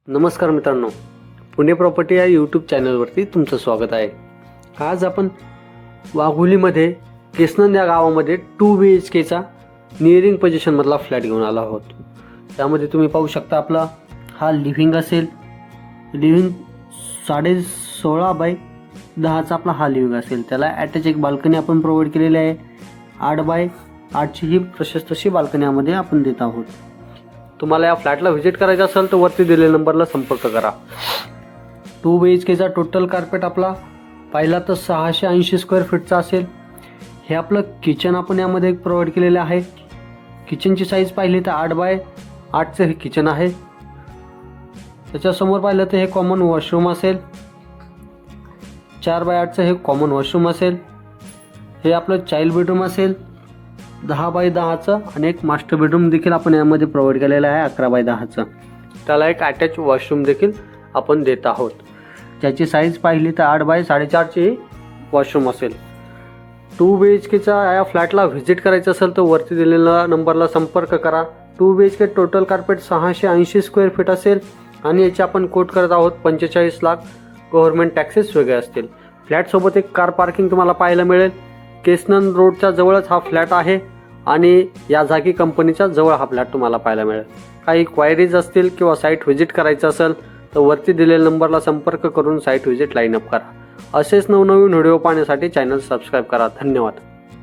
नमस्कार मित्रांनो, पुणे प्रॉपर्टी या यूट्यूब चॅनलवरती तुमचं स्वागत आहे। आज आपण वाघोलीमध्ये केसनंद या गावामध्ये 2 BHKचा नियरिंग पोझिशनमधला फ्लॅट घेऊन आलो आहोत। त्यामध्ये तुम्ही पाहू शकता आपला हा लिव्हिंग असेल, लिव्हिंग 16.5 बाय 10चा आपला हा लिव्हिंग असेल। त्याला अटॅच एक बाल्कनी आपण प्रोव्हाइड केलेली आहे। 8 बाय 8ची ही प्रशस्त अशी बाल्कनी यामध्ये आपण देत आहोत। तुम्हाला या फ्लॅटला व्हिजिट करायचं असेल तर वरती दिलेल्या नंबरला संपर्क करा। 2 BHKचा टोटल कार्पेट आपला पाहिला तर 680 स्क्वेअर फीटचा असेल। हे आपलं किचन आपण यामध्ये प्रोव्हाइड केलेलं आहे। किचनची साईज पाहिली तर 8 बाय 8चं हे किचन आहे। त्याच्यासमोर पाहिलं तर हे कॉमन वॉशरूम असेल। 4 बाय 8चं हे कॉमन वॉशरूम असेल। हे आपलं चाइल्ड बेडरूम असेल 10 बाय 10चं आणि एक मास्टर बेडरूम देखील आपण यामध्ये प्रोव्हाइड केलेला आहे 11 बाय 10चं। त्याला एक अटॅच वॉशरूम देखील आपण देत आहोत, ज्याची साईज पाहिली तर 8 बाय 4.5ची वॉशरूम असेल। 2 BHKचा या फ्लॅटला व्हिजिट करायचं असेल तर वरती दिलेल्या नंबरला संपर्क करा। 2 BHK total carpet 680 square feet असेल आणि याची आपण कोट करत आहोत 45 लाख। गव्हर्नमेंट टॅक्सेस वेगळे असतील। फ्लॅटसोबत एक कार पार्किंग तुम्हाला पाहायला मिळेल। केसनंद रोडच्या जवळच हा फ्लॅट आहे आणि या जागी कंपनीच्या जवळ हा फ्लॅट तुम्हाला पाहायला मिळेल। काही क्वायरीज असतील किंवा साईट व्हिजिट करायचं असेल तर वरती दिलेल्या नंबरला संपर्क करून साईट व्हिजिट लाईन अप करा। असेच नवनवीन व्हिडिओ पाहण्यासाठी चॅनल सबस्क्राईब करा। धन्यवाद।